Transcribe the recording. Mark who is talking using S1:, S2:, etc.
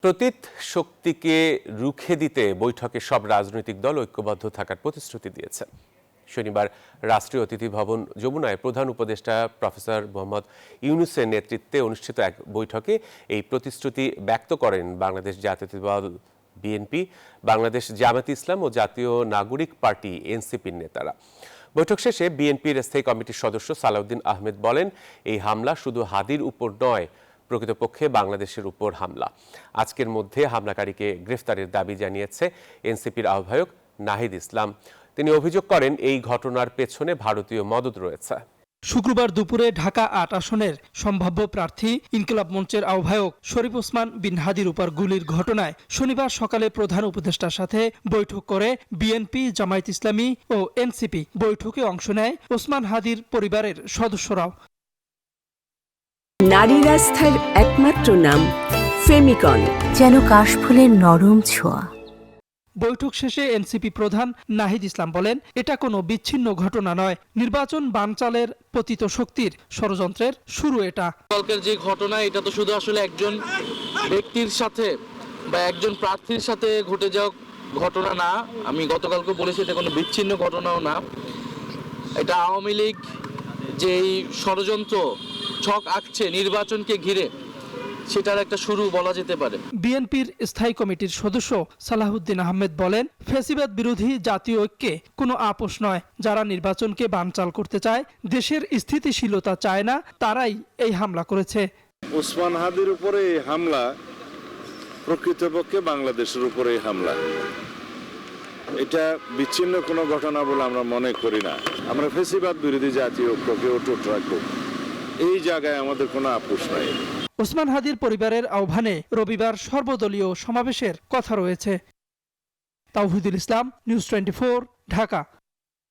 S1: প্রতীত শক্তিকে রুখে দিতে বৈঠকে সব রাজনৈতিক দল ঐক্যবদ্ধ থাকার প্রতিশ্রুতি দিয়েছে। শনিবার রাষ্ট্রীয় অতিথি ভবন যমুনায় প্রধান উপদেষ্টা প্রফেসর মোহাম্মদ ইউনূসের নেতৃত্বে অনুষ্ঠিত এক বৈঠকে এই প্রতিশ্রুতি ব্যক্ত করেন বাংলাদেশ জাতীয়তাবাদী দল বিএনপি, বাংলাদেশ জামায়াতে ইসলাম ও জাতীয় নাগরিক পার্টি এনসিপির নেতারা। বৈঠক শেষে বিএনপির স্থায়ী কমিটির সদস্য সালাউদ্দিন আহমেদ বলেন, এই হামলা শুধু হাদির উপর নয়, প্রকৃতপক্ষে বাংলাদেশের উপর হামলা। আজকের মধ্যে হামলাকারীকে গ্রেফতারের দাবি জানিয়েছে এনসিপির আহ্বায়ক নাহিদ ইসলাম। তিনি অভিযোগ করেন, এই ঘটনার পেছনে ভারতীয় মদদ রয়েছে।
S2: শুক্রবার দুপুরে ঢাকা ৮ আসনের সম্ভাব্য প্রার্থী ইনকিলাব মঞ্চের আহ্বায়ক শরীফ ওসমান বিন হাদির উপর গুলির ঘটনায় শনিবার সকালে প্রধান উপদেষ্টার সাথে বৈঠক করে বিএনপি, জামায়াত ইসলামী ও এনসিপি। বৈঠকে অংশ নেয় ওসমান হাদির পরিবারের সদস্যরাও।
S3: নারী রাস্তার একমাত্র নাম ফেমিকন,
S4: যেন কাশফুলের নরম ছোঁয়া।
S2: বৈঠক শেষে এনসিপি প্রধান নাহিদ ইসলাম বলেন, এটা কোনো বিচ্ছিন্ন ঘটনা নয়, নির্বাচন বানচালের পতিত শক্তির ষড়যন্ত্রের শুরু এটা।
S5: কালকের যে ঘটনা, এটা তো শুধু আসলে একজন ব্যক্তির সাথে বা একজন প্রার্থীর সাথে ঘটে যাওয়া ঘটনা না। আমি গতকালকে বলেছি, এটা কোনো বিচ্ছিন্ন ঘটনাও না। এটা আওয়ামী লীগ যেই ষড়যন্ত্র ছক আঁকছে নির্বাচনকে ঘিরে, সেটার একটা শুরু বলা যেতে পারে।
S2: বিএনপির স্থায়ী কমিটির সদস্য সালাউদ্দিন আহমেদ বলেন, ফ্যাসিবাদ বিরোধী জাতীয় ঐক্যে কোনো আপোষ নয়। যারা নির্বাচনকে বানচাল করতে চায়, দেশের স্থিতিশীলতা চায় না, তারাই এই হামলা করেছে।
S6: ওসমান হাদির উপরে এই হামলা প্রকৃতপক্ষে বাংলাদেশের উপরে হামলা। এটা বিচ্ছিন্ন কোনো ঘটনা বলে আমরা মনে করি না। আমরা ফ্যাসিবাদ বিরোধী জাতীয় ঐক্যকে অটুট রাখব, এই জায়গায় আমাদের কোনো আপোষ নাই।
S2: ওসমান হাদির পরিবারের আহ্বানে রবিবার সর্বদলীয় সমাবেশের কথা রয়েছে। তাওহিদুল ইসলাম, নিউজ 24, ঢাকা।